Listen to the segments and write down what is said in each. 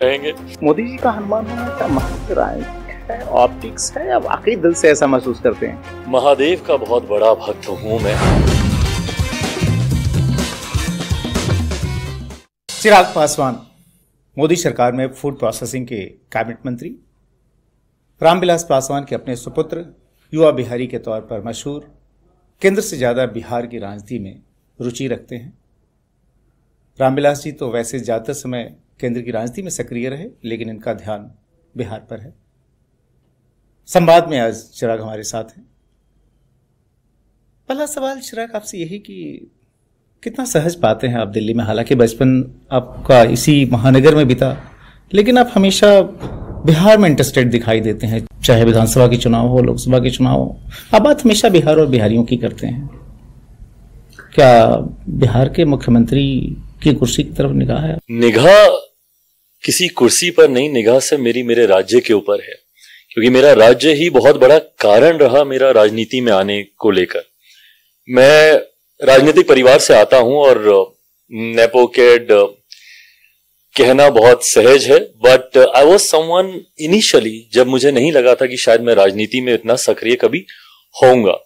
कहेंगे। मोदी जी का हनुमान होना क्या महज राजनीतिक है, ऑप्टिक्स है, या वाकई दिल से ऐसा महसूस करते हैं? महादेव का बहुत बड़ा भक्त हूं मैं। चिराग पासवान मोदी सरकार में फूड प्रोसेसिंग के कैबिनेट मंत्री, रामविलास पासवान के अपने सुपुत्र, युवा बिहारी के तौर पर मशहूर, केंद्र से ज्यादा बिहार की राजनीति में रुचि रखते हैं। रामविलास जी तो वैसे ज्यादातर समय केंद्र की राजनीति में सक्रिय रहे, लेकिन इनका ध्यान बिहार पर है। संवाद में आज चिराग हमारे साथ हैं। पहला सवाल चिराग आपसे यही कि कितना सहज पाते हैं आप दिल्ली में? हालांकि बचपन आपका इसी महानगर में बीता, लेकिन आप हमेशा बिहार में इंटरेस्टेड दिखाई देते हैं, चाहे विधानसभा के चुनाव हो, लोकसभा के चुनाव हो। आप बात हमेशा बिहार और बिहारियों की करते हैं। क्या बिहार के मुख्यमंत्री की कुर्सी की तरफ निगाह है? निगाह किसी कुर्सी पर नहीं, निगाह से मेरे राज्य के ऊपर है, क्योंकि मेरा राज्य ही बहुत बड़ा कारण रहा मेरा राजनीति में आने को लेकर। मैं राजनीतिक परिवार से आता हूं और नेपो किड कहना बहुत सहज है, but I was someone initially, जब मुझे नहीं लगा था कि शायद मैं राजनीति में इतना सक्रिय कभी होऊंगा।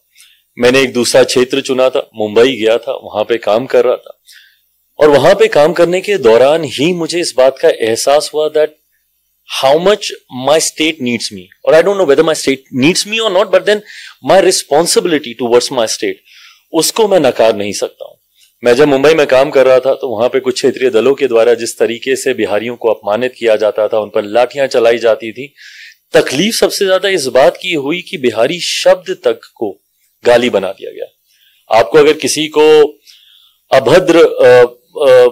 मैंने एक दूसरा क्षेत्र चुना था, मुंबई गया था, वहां पे काम कर रहा था, और वहां पे काम करने के दौरान ही मुझे इस बात का एहसास हुआ that how much my state needs me, और I don't know whether my state needs me और not, but then my responsibility towards my state, उसको मैं नकार नहीं सकता हूं। मैं जब मुंबई में काम कर रहा था तो वहां पे कुछ क्षेत्रीय दलों के द्वारा जिस तरीके से बिहारियों को अपमानित किया जाता था, उन पर लाठियां चलाई जाती थी, तकलीफ सबसे ज्यादा इस बात की हुई कि बिहारी शब्द तक को गाली बना दिया गया। आपको अगर किसी को अभद्र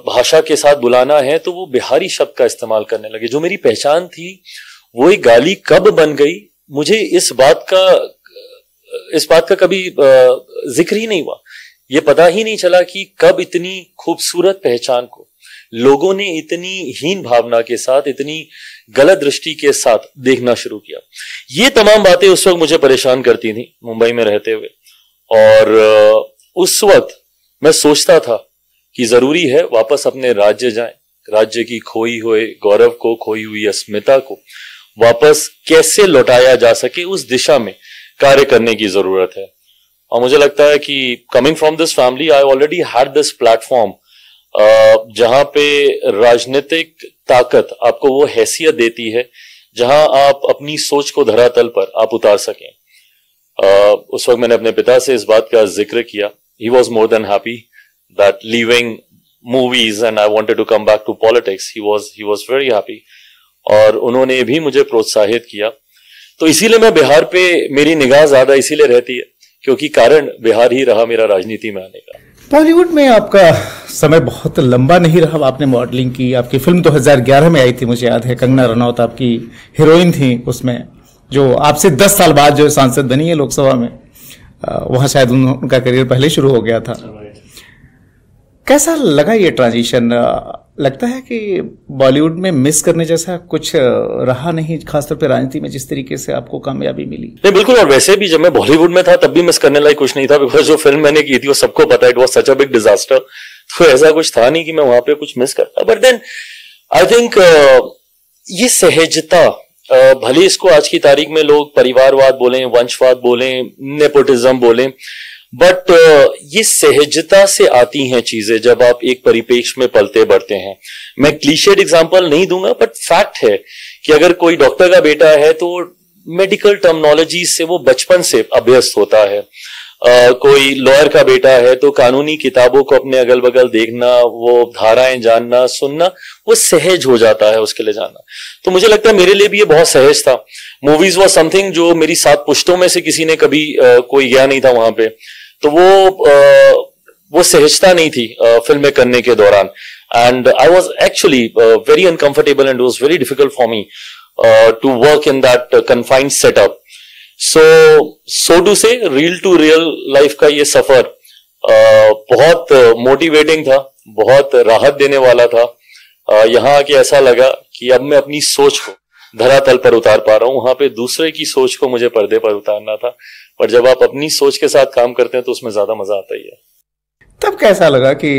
भाषा के साथ बुलाना है तो वो बिहारी शब्द का इस्तेमाल करने लगे। जो मेरी पहचान थी वो एक गाली कब बन गई, मुझे इस बात का कभी जिक्र ही नहीं हुआ। ये पता ही नहीं चला कि कब इतनी खूबसूरत पहचान को लोगों ने इतनी हीन भावना के साथ, इतनी गलत दृष्टि के साथ देखना शुरू किया। ये तमाम बातें उस वक्त मुझे परेशान करती थी मुंबई में रहते हुए, और उस वक्त मैं सोचता था कि जरूरी है वापस अपने राज्य जाएं, राज्य की खोई हुए गौरव को, खोई हुई अस्मिता को वापस कैसे लौटाया जा सके, उस दिशा में कार्य करने की जरूरत है। और मुझे लगता है कि coming from this family I already had this platform, जहां पे राजनीतिक ताकत आपको वो हैसियत देती है जहां आप अपनी सोच को धरातल पर आप उतार सकें। उस वक्त मैंने अपने पिता से इस बात का जिक्र किया। He was more than happy that leaving movies and I wanted to come back to politics. He was very happy, और उन्होंने भी मुझे प्रोत्साहित किया। तो इसीलिए मैं बिहार पे मेरी निगाह ज्यादा इसीलिए रहती है क्योंकि कारण बिहार ही रहा मेरा राजनीति में आने का। बॉलीवुड में आपका समय बहुत लंबा नहीं रहा। आपने मॉडलिंग की, आपकी फिल्म 2011 में आई थी, मुझे याद है। कंगना रनौत आपकी हीरोइन थी उसमें, जो आपसे 10 साल बाद जो सांसद बनी है लोकसभा में। वहां शायद उनका करियर पहले शुरू हो गया था। कैसा लगा ये ट्रांजिशन? लगता है कि बॉलीवुड में मिस करने जैसा कुछ रहा नहीं, खासतौर पे राजनीति में जिस तरीके से आपको कामयाबी मिली? नहीं, बिल्कुल। और वैसे भी जब मैं बॉलीवुड में था तब भी मिस करने लायक कुछ नहीं था, बिकॉज जो फिल्म मैंने की थी वो सबको पता है, it was such a big disaster. तो ऐसा कुछ था नहीं कि मैं वहां पे कुछ मिस करता। बट देन आई थिंक ये सहजता, भले इसको आज की तारीख में लोग परिवारवाद बोलें, वंशवाद बोलें, नेपोटिज्म बोलें, बट ये सहजता से आती हैं चीजें जब आप एक परिपेक्ष में पलते बढ़ते हैं। मैं क्लीशेड एग्जांपल नहीं दूंगा, बट फैक्ट है कि अगर कोई डॉक्टर का बेटा है तो मेडिकल टर्मिनोलॉजी से वो बचपन से अभ्यस्त होता है। कोई लॉयर का बेटा है तो कानूनी किताबों को अपने अगल बगल देखना, वो धाराएं जानना, सुनना, वो सहज हो जाता है उसके लिए जानना। तो मुझे लगता है मेरे लिए भी ये बहुत सहज था। मूवीज वॉज समथिंग जो मेरी 7 पुश्तों में से किसी ने कभी कोई गया नहीं था वहां पे, तो वो सहजता नहीं थी फिल्में करने के दौरान। And I was actually very uncomfortable and it was very difficult for me to work in that confined setup. So to say reel to real life का ये सफर बहुत मोटिवेटिंग था, बहुत राहत देने वाला था। यहाँ आके ऐसा लगा कि अब मैं अपनी सोच को धरातल पर उतार पा रहा हूं। वहां पे दूसरे की सोच को मुझे पर्दे पर उतारना था, पर जब आप अपनी सोच के साथ काम करते हैं तो उसमें ज्यादा मजा आता ही है। तब कैसा लगा कि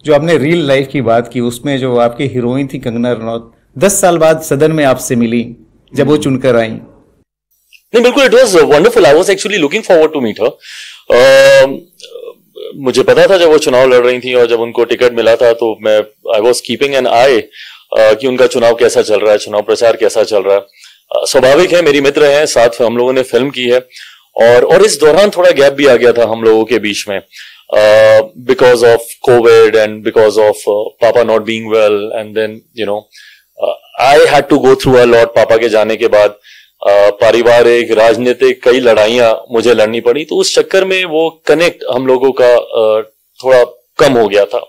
जो आपने रियल लाइफ की बात की, उसमें जो आपकी हीरोइन थी कंगना रनौत, 10 साल बाद सदन में आपसे मिली जब वो चुनकर आई? नहीं, बिल्कुल, it was wonderful. I was actually looking forward to meet her. मुझे पता था जब वो चुनाव लड़ रही थी और जब उनको टिकट मिला था तो मैं आई वाज कीपिंग एन आई कि उनका चुनाव कैसा चल रहा है, चुनाव प्रचार कैसा चल रहा है। स्वाभाविक है, मेरी मित्र हैं, साथ हम लोगों ने फिल्म की है और इस दौरान थोड़ा गैप भी आ गया था हम लोगों के बीच में because of covid and because of पापा not being well and then you know I had to go through a lot. पापा के जाने के बाद पारिवारिक, राजनीतिक कई लड़ाइयां मुझे लड़नी पड़ी, तो उस चक्कर में वो कनेक्ट हम लोगों का थोड़ा कम हो गया था।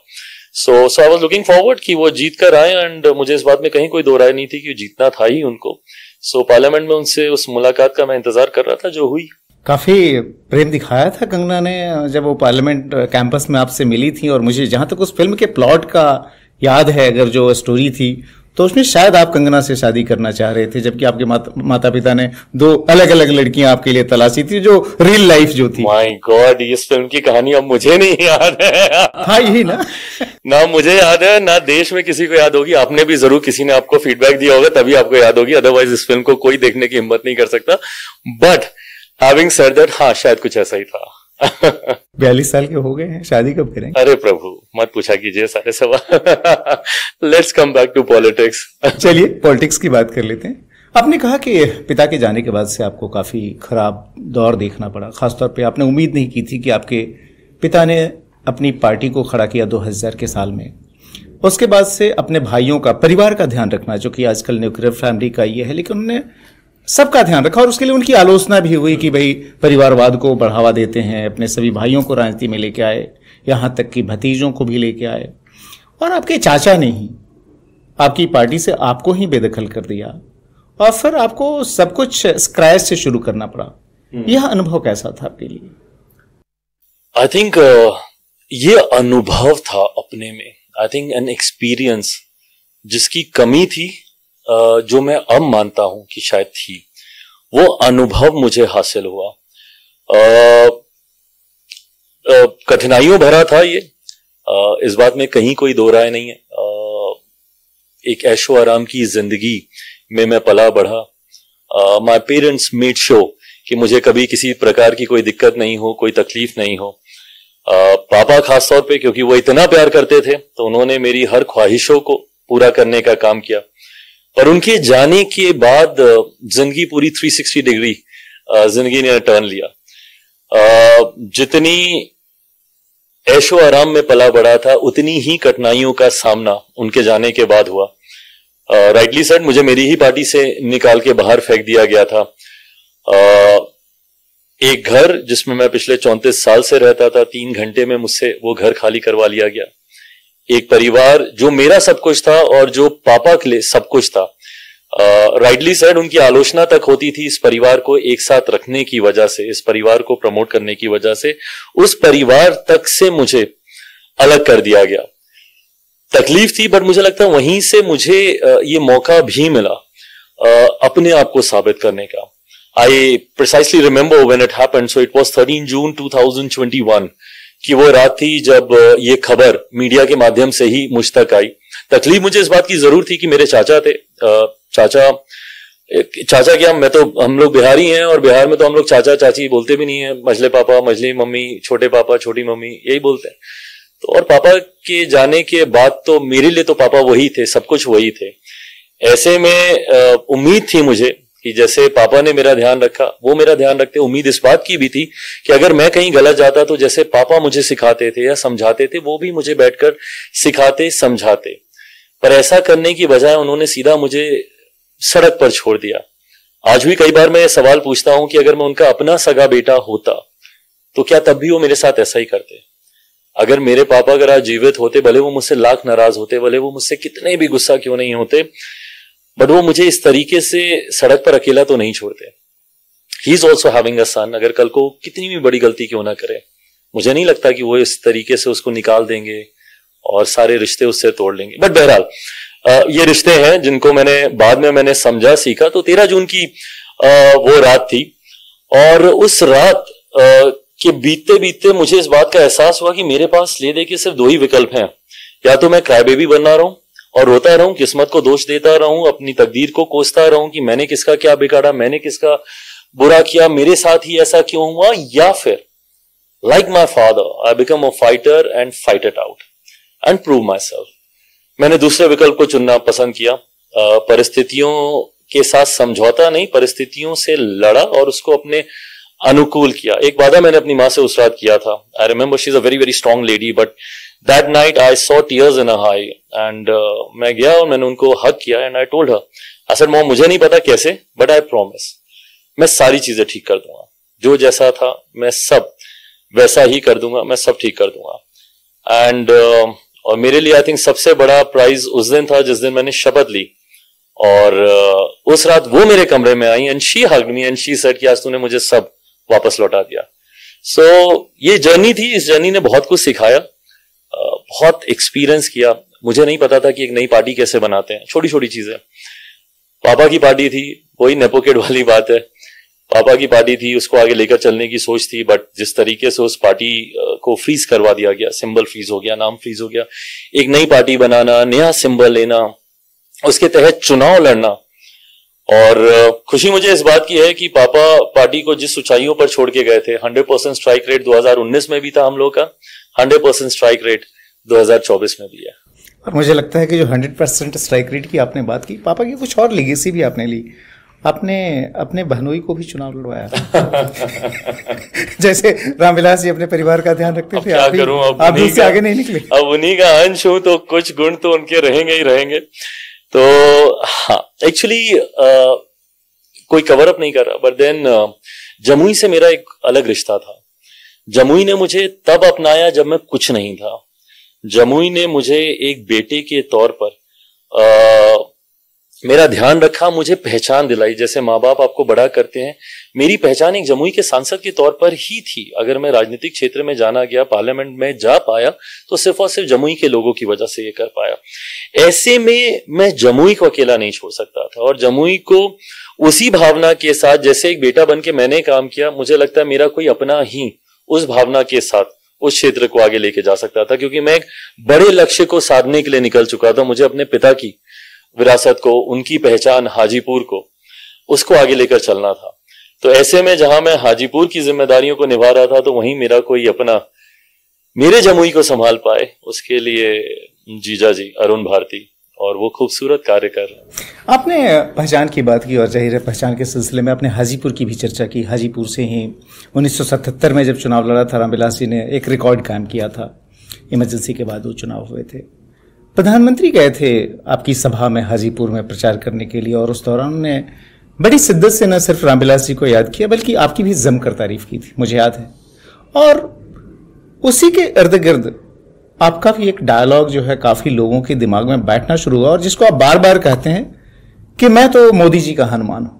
सो आई वाज लुकिंग फॉरवर्ड कि वो जीत कर आए एंड मुझे इस बात में कहीं कोई दो राय नहीं थी कि जीतना था ही उनको। सो पार्लियामेंट में उनसे उस मुलाकात का मैं इंतजार कर रहा था जो हुई। काफी प्रेम दिखाया था कंगना ने जब वो पार्लियामेंट कैंपस में आपसे मिली थी, और मुझे जहां तक उस फिल्म के प्लॉट का याद है, अगर जो स्टोरी थी तो उसमें शायद आप कंगना से शादी करना चाह रहे थे, जबकि आपके माता पिता ने दो अलग अलग लड़कियां आपके लिए तलाशी थी, जो रियल लाइफ जो थी। माय गॉड, इस फिल्म की कहानी अब मुझे नहीं याद है। हाँ, यही ना ना मुझे याद है ना देश में किसी को याद होगी। आपने भी जरूर किसी ने आपको फीडबैक दिया होगा तभी आपको याद होगी, अदरवाइज इस फिल्म को कोई देखने की हिम्मत नहीं कर सकता। बट हैविंग सेड दैट, हाँ शायद कुछ ऐसा ही था। 42 साल के हो गए हैं, शादी कब करेंगे? अरे प्रभु, मत पूछा कीजिए सारे सवाल। Let's come back to politics. चलिए पॉलिटिक्स की बात कर लेते हैं। आपने कहा कि पिता के जाने के बाद से आपको काफी खराब दौर देखना पड़ा, खासतौर पे आपने उम्मीद नहीं की थी कि आपके पिता ने अपनी पार्टी को खड़ा किया 2000 के साल में। उसके बाद से अपने भाइयों का, परिवार का ध्यान रखना, जो कि आजकल न्यूक्लियर फैमिली का ये है, लेकिन उन्होंने सबका ध्यान रखा और उसके लिए उनकी आलोचना भी हुई कि भाई परिवारवाद को बढ़ावा देते हैं, अपने सभी भाइयों को राजनीति में लेके आए, यहां तक कि भतीजों को भी लेके आए, और आपके चाचा ने ही आपकी पार्टी से आपको ही बेदखल कर दिया और फिर आपको सब कुछ स्क्रैच से शुरू करना पड़ा। यह अनुभव कैसा था आपके लिए? आई थिंक ये अनुभव था अपने में, आई थिंक एन एक्सपीरियंस जिसकी कमी थी, जो मैं अब मानता हूं कि शायद थी, वो अनुभव मुझे हासिल हुआ। कठिनाइयों भरा था ये, इस बात में कहीं कोई दो राय नहीं है। एक ऐशो आराम की जिंदगी में मैं पला बढ़ा। माय पेरेंट्स मेड श्योर कि मुझे कभी किसी प्रकार की कोई दिक्कत नहीं हो, कोई तकलीफ नहीं हो। पापा खासतौर पे, क्योंकि वो इतना प्यार करते थे, तो उन्होंने मेरी हर ख्वाहिशों को पूरा करने का काम किया। और उनके जाने के बाद जिंदगी पूरी 360 डिग्री जिंदगी ने टर्न लिया। जितनी ऐशो आराम में पला बढ़ा था, उतनी ही कठिनाइयों का सामना उनके जाने के बाद हुआ। राइटली सेड, मुझे मेरी ही पार्टी से निकाल के बाहर फेंक दिया गया था। एक घर जिसमें मैं पिछले 34 साल से रहता था, 3 घंटे में मुझसे वो घर खाली करवा लिया गया। एक परिवार जो मेरा सब कुछ था और जो पापा के लिए सब कुछ था, राइटली सेड, उनकी आलोचना तक होती थी इस परिवार को एक साथ रखने की वजह से, इस परिवार को प्रमोट करने की वजह से, उस परिवार तक से मुझे अलग कर दिया गया। तकलीफ थी, बट मुझे लगता है वहीं से मुझे ये मौका भी मिला अपने आप को साबित करने का। I precisely remember when it happened, so it was 13 June 2021 कि वो रात थी जब ये खबर मीडिया के माध्यम से ही मुझ तक आई। तकलीफ मुझे इस बात की जरूर थी कि मेरे चाचा थे। चाचा क्या, मैं तो, हम लोग बिहारी हैं और बिहार में तो हम लोग चाचा चाची बोलते भी नहीं है, मझले पापा, मझली मम्मी, छोटे पापा, छोटी मम्मी, यही बोलते हैं। तो और पापा के जाने के बाद तो मेरे लिए तो पापा वही थे, सब कुछ वही थे। ऐसे में उम्मीद थी मुझे कि जैसे पापा ने मेरा ध्यान रखा, वो मेरा ध्यान रखते। उम्मीद इस बात की भी थी कि अगर मैं कहीं गलत जाता तो जैसे पापा मुझे सिखाते थे या समझाते थे, वो भी मुझे बैठकर सिखाते, समझाते। पर ऐसा करने की बजाय उन्होंने सीधा मुझे सड़क पर छोड़ दिया। आज भी कई बार मैं सवाल पूछता हूं कि अगर मैं उनका अपना सगा बेटा होता तो क्या तब भी वो मेरे साथ ऐसा ही करते? अगर मेरे पापा अगर आज जीवित होते, भले वो मुझसे लाख नाराज होते, भले वो मुझसे कितने भी गुस्सा क्यों नहीं होते, बट वो मुझे इस तरीके से सड़क पर अकेला तो नहीं छोड़ते। He is also having a son. अगर कल को कितनी भी बड़ी गलती क्यों ना करे, मुझे नहीं लगता कि वो इस तरीके से उसको निकाल देंगे और सारे रिश्ते उससे तोड़ लेंगे। बट बहरहाल ये रिश्ते हैं जिनको मैंने बाद में मैंने समझा, सीखा। तो 13 जून की वो रात थी और उस रात के बीतते बीतते मुझे इस बात का एहसास हुआ कि मेरे पास ले दे के सिर्फ 2 ही विकल्प हैं। या तो मैं क्राई बेबी बनना रहा हूं और रोता रहूं, किस्मत को दोष देता रहूं, अपनी तकदीर को कोसता रहूं कि मैंने किसका क्या बिगाड़ा, मैंने किसका बुरा किया, मेरे साथ ही ऐसा क्यों हुआ, या फिर like my father I become a fighter and fight it out and prove my self. मैंने दूसरे विकल्प को चुनना पसंद किया। परिस्थितियों के साथ समझौता नहीं, परिस्थितियों से लड़ा और उसको अपने अनुकूल किया। एक वादा मैंने अपनी माँ से उस रात किया था। I remember she is a very very strong lady, but that night I saw tears in her I and मैं गया और मैंने उनको हग किया and I told her, I said mom मुझे नहीं पता कैसे, बट आई प्रॉमिस मैं सारी चीजें ठीक कर दूंगा, जो जैसा था मैं सब वैसा ही कर दूंगा, मैं सब ठीक कर दूंगा। एंड और मेरे लिए आई थिंक सबसे बड़ा प्राइज उस दिन था जिस दिन मैंने शपथ ली, और उस रात वो मेरे कमरे में आई and she hugged me and she said कि आज तूने मुझे सब वापस लौटा दिया। सो ये जर्नी थी, इस जर्नी ने बहुत कुछ सिखाया, बहुत एक्सपीरियंस किया। मुझे नहीं पता था कि एक नई पार्टी कैसे बनाते हैं, छोटी छोटी चीजें। पापा की पार्टी थी, वही नेपोकेट वाली बात है, पापा की पार्टी थी, उसको आगे लेकर चलने की सोच थी, बट जिस तरीके से उस पार्टी को फ्रीज करवा दिया गया, सिंबल फ्रीज हो गया, नाम फ्रीज हो गया, एक नई पार्टी बनाना, नया सिंबल लेना, उसके तहत चुनाव लड़ना। और खुशी मुझे इस बात की है कि पापा पार्टी को जिस ऊंचाइयों पर छोड़ के गए थे, 100% स्ट्राइक रेट 2019 में भी था हम लोग का, 100% स्ट्राइक रेट 2024 में भी है। और मुझे लगता है कि जो 100% स्ट्राइक रेट की आपने बात की, पापा की कुछ और लेगेसी भी आपने ली। आपने अपने बहनोई को भी चुनाव लड़वाया जैसे रामविलास जी अपने परिवार का ध्यान रखते थे, क्या करूं, आप भी आगे नहीं निकले। अब उन्हीं का अंश हूं तो कुछ गुण तो उनके रहेंगे ही रहेंगे। तो हाँ, एक्चुअली कोई कवर अप नहीं कर रहा, बट देन जमुई से मेरा एक अलग रिश्ता था। जमुई ने मुझे तब अपनाया जब मैं कुछ नहीं था। जमुई ने मुझे एक बेटे के तौर पर मेरा ध्यान रखा, मुझे पहचान दिलाई। जैसे माँ बाप आपको बड़ा करते हैं, मेरी पहचान एक जमुई के सांसद के तौर पर ही थी। अगर मैं राजनीतिक क्षेत्र में जाना गया, पार्लियामेंट में जा पाया, तो सिर्फ और सिर्फ जमुई के लोगों की वजह से ये कर पाया। ऐसे में मैं जमुई को अकेला नहीं छोड़ सकता था, और जमुई को उसी भावना के साथ जैसे एक बेटा बन के मैंने काम किया, मुझे लगता है मेरा कोई अपना ही उस भावना के साथ उस क्षेत्र को आगे लेके जा सकता था, क्योंकि मैं एक बड़े लक्ष्य को साधने के लिए निकल चुका था। मुझे अपने पिता की विरासत को, उनकी पहचान हाजीपुर को, उसको आगे लेकर चलना था। तो ऐसे में जहां मैं हाजीपुर की जिम्मेदारियों को निभा रहा था, तो वहीं मेरा कोई अपना मेरे जमुई को संभाल पाए, उसके लिए जीजा जी अरुण भारती, और वो खूबसूरत कार्य कर रहे हैं। आपने पहचान की बात की, और जाहिर है पहचान के सिलसिले में आपने हाजीपुर की भी चर्चा की। हाजीपुर से ही 1977 में जब चुनाव लड़ा था, रामविलास जी ने एक रिकॉर्ड कायम किया था। इमरजेंसी के बाद वो चुनाव हुए थे। प्रधानमंत्री गए थे आपकी सभा में हाजीपुर में प्रचार करने के लिए, और उस दौरान उन्होंने बड़ी शिद्दत से न सिर्फ रामविलास जी को याद किया, बल्कि आपकी भी जमकर तारीफ की थी, मुझे याद है। और उसी के इर्द गिर्द आपका भी एक डायलॉग जो है काफी लोगों के दिमाग में बैठना शुरू हुआ, और जिसको आप बार बार कहते हैं कि मैं तो मोदी जी का हनुमान हूं।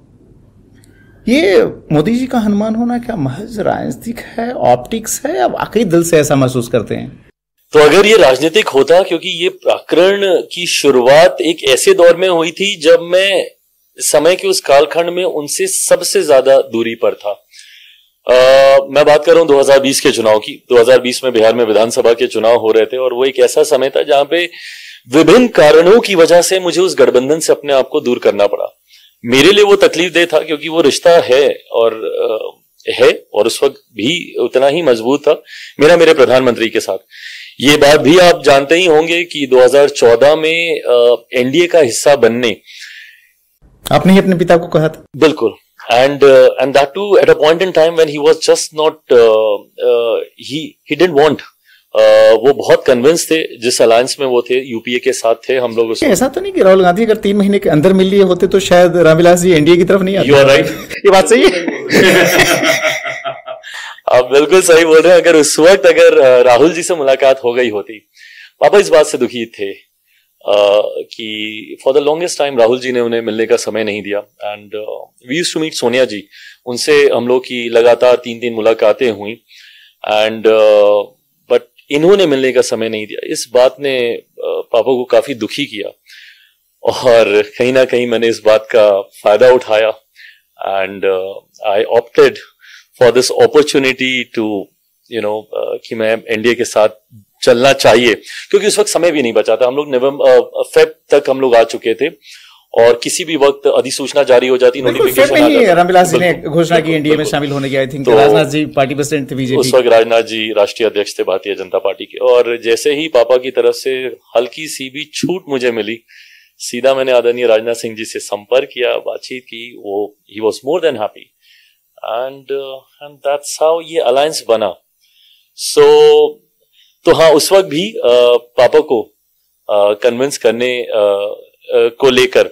ये मोदी जी का हनुमान होना क्या महज राजनीतिक है, ऑप्टिक्स है, या वाकई दिल से ऐसा महसूस करते हैं? तो अगर ये राजनीतिक होता, क्योंकि ये प्रकरण की शुरुआत एक ऐसे दौर में हुई थी जब मैं समय के उस कालखंड में उनसे सबसे ज्यादा दूरी पर था। मैं बात कर रहा हूं 2020 के चुनाव की। 2020 में बिहार में विधानसभा के चुनाव हो रहे थे, और वो एक ऐसा समय था जहां पे विभिन्न कारणों की वजह से मुझे उस गठबंधन से अपने आप को दूर करना पड़ा। मेरे लिए वो तकलीफदेह था, क्योंकि वो रिश्ता है और उस वक्त भी उतना ही मजबूत था मेरा मेरे प्रधानमंत्री के साथ। ये बात भी आप जानते ही होंगे कि 2014 में एनडीए का हिस्सा बनने, आपने ही अपने पिता को कहा था। बिल्कुल, and that too at a point in time when he was just not he didn't want, वो बहुत कन्विंस थे जिस अलायंस में वो थे, यूपीए के साथ थे हम लोग। ऐसा तो नहीं कि राहुल गांधी अगर 3 महीने के अंदर मिल लिए होते तो शायद रामविलास जी एनडीए की तरफ नहीं आते। यू आर राइट, ये बात सही है। आप बिल्कुल सही बोल रहे हैं। अगर उस वक्त अगर राहुल जी से मुलाकात हो गई होती, पापा इस बात से दुखी थे कि for the longest time Rahul ji ने उन्हें मिलने का समय नहीं दिया। And we used to meet Sonia ji, उनसे हम लोग की लगातार 3 मुलाकातें हुई, एंड बट इन्होंने मिलने का समय नहीं दिया। इस बात ने पापा को काफी दुखी किया, और कहीं ना कहीं मैंने इस बात का फायदा उठाया, and I opted for this opportunity to कि मैं एनडीए के साथ चलना चाहिए, क्योंकि उस वक्त समय भी नहीं बचा था। हम लोग नवंबर फेब तक हम लोग आ चुके थे और किसी भी वक्त अधिसूचना जारी हो जाती, नोटिफिकेशन आ जाता। रामविलास जी ने घोषणा की एनडीए में शामिल होने की। I think Rajnath ji party president थे बीजेपी उस वक्त, राजनाथ जी राष्ट्रीय अध्यक्ष थे भारतीय जनता पार्टी के, और जैसे ही पापा की तरफ से हल्की सी भी छूट मुझे मिली, सीधा मैंने आदरणीय राजनाथ सिंह जी से संपर्क किया, बातचीत की। वो he was more than happy and that's how ये अलायंस बना। तो हाँ, उस वक्त भी पापा को कन्विंस करने को लेकर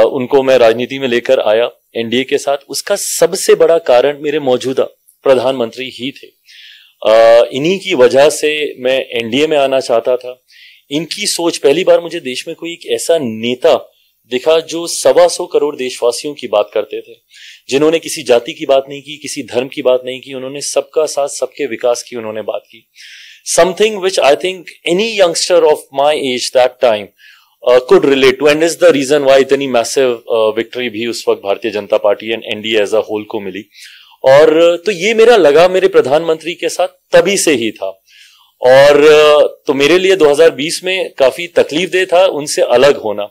उनको मैं राजनीति में लेकर आया एनडीए के साथ। उसका सबसे बड़ा कारण मेरे मौजूदा प्रधानमंत्री ही थे। इन्हीं की वजह से मैं एनडीए में आना चाहता था। इनकी सोच, पहली बार मुझे देश में कोई एक ऐसा नेता दिखा जो 125 करोड़ देशवासियों की बात करते थे, जिन्होंने किसी जाति की बात नहीं की, किसी धर्म की बात नहीं की, उन्होंने सबका साथ, सबके विकास की उन्होंने बात की। Something which I think any youngster of my age that time could relate to, and is the reason why इतनी massive victory भी उस वक्त Bharatiya Janata Party and NDA as a whole को मिली। और तो ये मेरा लगा मेरे प्रधानमंत्री के साथ तभी से ही था। और तो मेरे लिए 2020 में काफी तकलीफदेह था उनसे अलग होना,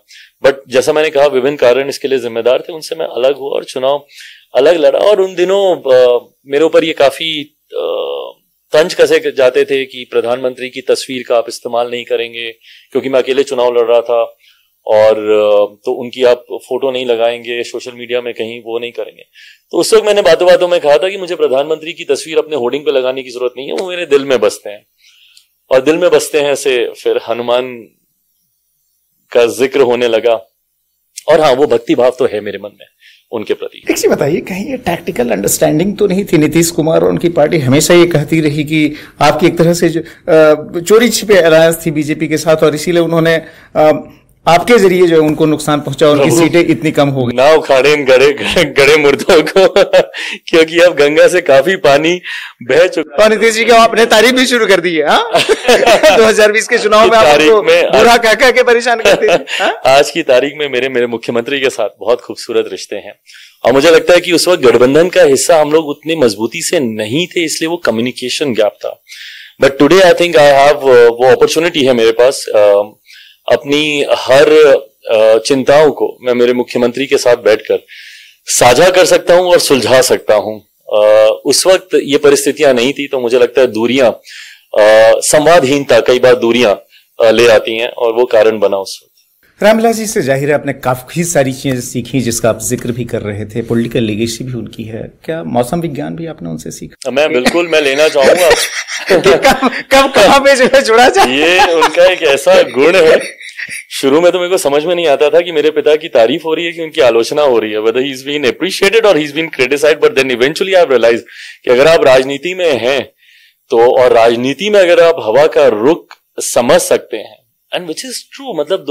बट जैसा मैंने कहा विभिन्न कारण इसके लिए जिम्मेदार थे, उनसे मैं अलग हुआ और चुनाव अलग लड़ा। और उन दिनों मेरे ऊपर ये काफी तंज कसे जाते थे कि प्रधानमंत्री की तस्वीर का आप इस्तेमाल नहीं करेंगे, क्योंकि मैं अकेले चुनाव लड़ रहा था, और तो उनकी आप फोटो नहीं लगाएंगे सोशल मीडिया में, कहीं वो नहीं करेंगे। तो उस वक्त मैंने बातों बातों में कहा था कि मुझे प्रधानमंत्री की तस्वीर अपने होर्डिंग पे लगाने की जरूरत नहीं है, वो मेरे दिल में बसते हैं, और दिल में बसते हैं से फिर हनुमान का जिक्र होने लगा। और हाँ, वो भक्ति भाव तो है मेरे मन में उनके प्रति। एक चीज बताइए, कहीं ये टैक्टिकल अंडरस्टैंडिंग तो नहीं थी? नीतीश कुमार और उनकी पार्टी हमेशा ये कहती रही कि आपकी एक तरह से जो चोरी छिपे अलायंस थी बीजेपी के साथ, और इसीलिए उन्होंने आपके जरिए जो है उनको नुकसान पहुंचा, उनकी सीटें इतनी कम हो गई। ना उखाड़े गड़े मुर्दों को क्योंकि अब गंगा से काफी पानी बह चुका। और नीतीश जी की आपने तारीफ भी शुरू कर दी है 2020 के चुनाव में आपको बुरा कह के परेशान करते थे। आज की तारीख में मेरे मुख्यमंत्री के साथ बहुत खूबसूरत रिश्ते हैं, और मुझे लगता है कि उस वक्त गठबंधन का हिस्सा हम लोग उतनी मजबूती से नहीं थे, इसलिए वो कम्युनिकेशन गैप था। But today I think I have वो अपॉर्चुनिटी है मेरे पास, अपनी हर चिंताओं को मैं मेरे मुख्यमंत्री के साथ बैठकर साझा कर सकता हूं और सुलझा सकता हूं। उस वक्त ये परिस्थितियां नहीं थी, तो मुझे लगता है दूरियां, संवादहीनता कई बार दूरियां ले आती हैं, और वो कारण बना उस वक्त। रामविलास जी से जाहिर है आपने काफी सारी चीजें सीखी, जिसका आप जिक्र भी कर रहे थे, पॉलिटिकल लेगेसी भी उनकी है। क्या मौसम विज्ञान भी आपने उनसे सीखा? मैं लेना चाहूंगा कब कहां पे जो है जुड़ा जाए। ये उनका एक ऐसा गुण है, शुरू में तो मेरे को समझ में नहीं आता था कि मेरे पिता की तारीफ हो रही है कि उनकी आलोचना हो रही है, whether he's been appreciated or he's been criticized, but then eventually I've realized कि अगर आप राजनीति में हैं तो, और राजनीति में अगर आप हवा का रुख समझ सकते हैं, and which is true, मतलब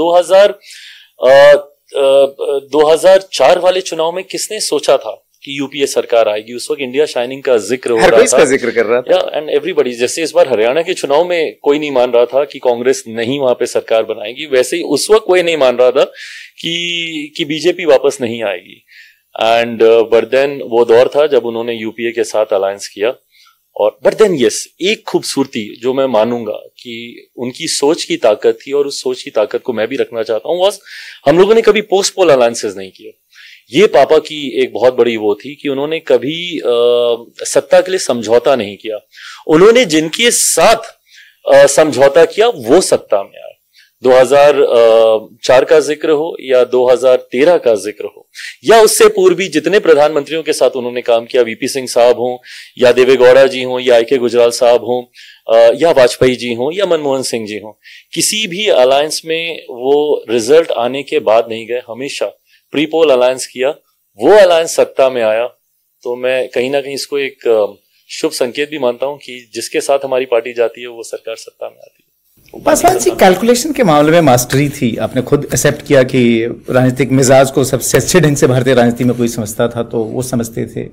2004 वाले चुनाव में किसने सोचा था कि यूपीए सरकार आएगी? उस वक्त इंडिया शाइनिंग का जिक्र हो रहा था, जिक्र कर रहा था, एंड एवरीबॉडी। जैसे इस बार हरियाणा के चुनाव में कोई नहीं मान रहा था कि कांग्रेस नहीं वहां पे सरकार बनाएगी, वैसे ही उस वक्त कोई नहीं मान रहा था कि बीजेपी वापस नहीं आएगी। एंड बट देन वो दौर था जब उन्होंने यूपीए के साथ अलायंस किया, और बट देन यस, एक खूबसूरती जो मैं मानूंगा कि उनकी सोच की ताकत थी, और उस सोच की ताकत को मैं भी रखना चाहता हूं, वाज हम लोगों ने कभी पोस्ट पोल अलायंसेस नहीं किए। ये पापा की एक बहुत बड़ी वो थी कि उन्होंने कभी सत्ता के लिए समझौता नहीं किया। उन्होंने जिनके साथ समझौता किया वो सत्ता में आए। 2004 का जिक्र हो या 2013 का जिक्र हो, या उससे पूर्व भी जितने प्रधानमंत्रियों के साथ उन्होंने काम किया, वीपी सिंह साहब हों या देवेगौड़ा जी हों या आईके गुजराल साहब हों या वाजपेयी जी हों या मनमोहन सिंह जी हों, किसी भी अलायंस में वो रिजल्ट आने के बाद नहीं गए, हमेशा प्री पोल अलायंस किया। वो अलायंस सत्ता में आया, तो मैं कहीं ना कहीं इसको एक शुभ संकेत भी मानता हूं कि जिसके साथ हमारी पार्टी जाती है वो सरकार सत्ता में आती है। पासवान जी, कैलकुलेशन के मामले में मास्टरी थी, आपने खुद एक्सेप्ट किया कि राजनीतिक मिजाज को सबसे अच्छे ढंग से भारतीय राजनीति में कोई समझता था तो वो समझते थे,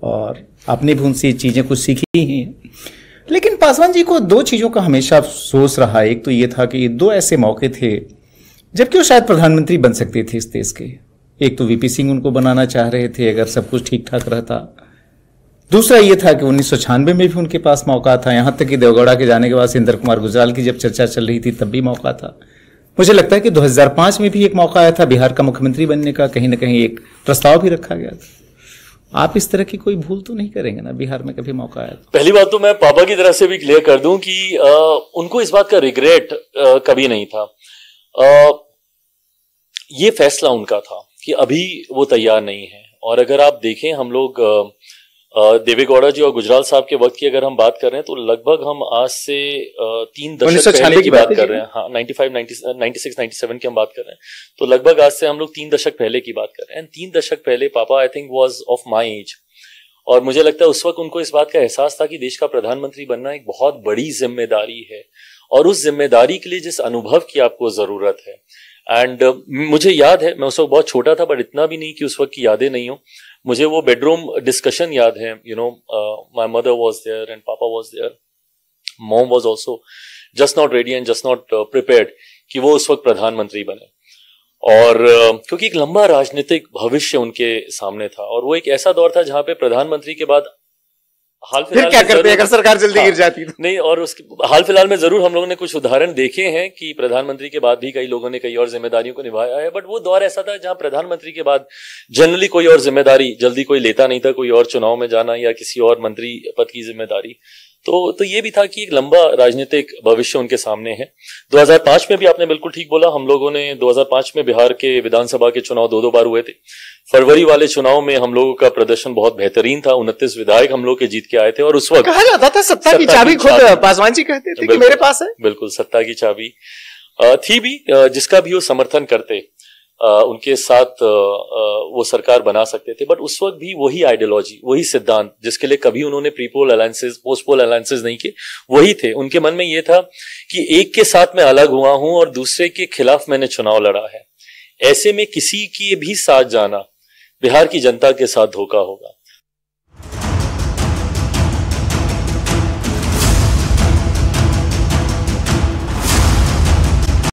और आपने भी उनसे चीजें कुछ सीखी ही। लेकिन पासवान जी को दो चीजों का हमेशा अफसोस रहा। एक तो ये था कि दो ऐसे मौके थे जबकि वो शायद प्रधानमंत्री बन सकते थे इस देश के। एक तो वीपी सिंह उनको बनाना चाह रहे थे अगर सब कुछ ठीक ठाक रहता, दूसरा ये था कि 1996 में भी उनके पास मौका था, यहां तक कि देवगौड़ा के जाने के बाद इंदर कुमार गुजराल की जब चर्चा चल रही थी तब भी मौका था। मुझे लगता है कि 2005 में भी एक मौका आया था बिहार का मुख्यमंत्री बनने का, कहीं ना कहीं एक प्रस्ताव भी रखा गया था। आप इस तरह की कोई भूल तो नहीं करेंगे ना, बिहार में कभी मौका आया? पहली बात तो मैं पापा की तरफ से भी क्लियर कर दूं कि उनको इस बात का रिग्रेट कभी नहीं था। ये फैसला उनका था कि अभी वो तैयार नहीं है। और अगर आप देखें, हम लोग देवेगौड़ा जी और गुजराल साहब के वक्त की अगर हम बात कर रहे हैं तो लगभग हम आज से 3 दशक पहले की बात कर रहे हैं। हाँ, 95, 96, 97 की हम बात कर रहे हैं, तो लगभग आज से हम लोग 3 दशक पहले की बात कर रहे हैं। 3 दशक पहले पापा I think was of my age, और मुझे लगता है उस वक्त उनको इस बात का एहसास था कि देश का प्रधानमंत्री बनना एक बहुत बड़ी जिम्मेदारी है, और उस जिम्मेदारी के लिए जिस अनुभव की आपको जरूरत है। एंड मुझे याद है, मैं उस वक्त बहुत छोटा था, बट इतना भी नहीं कि उस वक्त की यादें नहीं हो। मुझे वो बेडरूम डिस्कशन याद है, you know, my mother was there and पापा was there, mom was also just not ready and just not prepared कि वो उस वक्त प्रधानमंत्री बने। और क्योंकि एक लंबा राजनीतिक भविष्य उनके सामने था, और वो एक ऐसा दौर था जहां पे प्रधानमंत्री के बाद हाल फिलहाल क्या करते अगर सरकार जल्दी गिर जाती तो? नहीं, और उसके हाल फिलहाल में जरूर हम लोगों ने कुछ उदाहरण देखे हैं कि प्रधानमंत्री के बाद भी कई लोगों ने कई और जिम्मेदारियों को निभाया है, बट वो दौर ऐसा था जहां प्रधानमंत्री के बाद जनरली कोई और जिम्मेदारी जल्दी कोई लेता नहीं था, कोई और चुनाव में जाना या किसी और मंत्री पद की जिम्मेदारी। तो ये भी था कि एक लंबा राजनीतिक भविष्य उनके सामने है। 2005 में भी आपने बिल्कुल ठीक बोला, हम लोगों ने 2005 में बिहार के विधानसभा के चुनाव 2 बार हुए थे। फरवरी वाले चुनाव में हम लोगों का प्रदर्शन बहुत बेहतरीन था, 29 विधायक हम लोग के जीत के आए थे, और उस वक्त कहा जाता था सत्ता की चाबी खुद पासवान जी कहते थे कि मेरे पास है। बिल्कुल, सत्ता की चाबी थी भी, जिसका भी वो समर्थन करते उनके साथ वो सरकार बना सकते थे। बट उस वक्त भी वही आइडियोलॉजी, वही सिद्धांत जिसके लिए कभी उन्होंने प्रीपोल अलायंसेस, पोस्ट पोल अलायंसेस नहीं किए, वही थे उनके मन में। ये था कि एक के साथ मैं अलग हुआ हूं और दूसरे के खिलाफ मैंने चुनाव लड़ा है, ऐसे में किसी के भी साथ जाना बिहार की जनता के साथ धोखा होगा।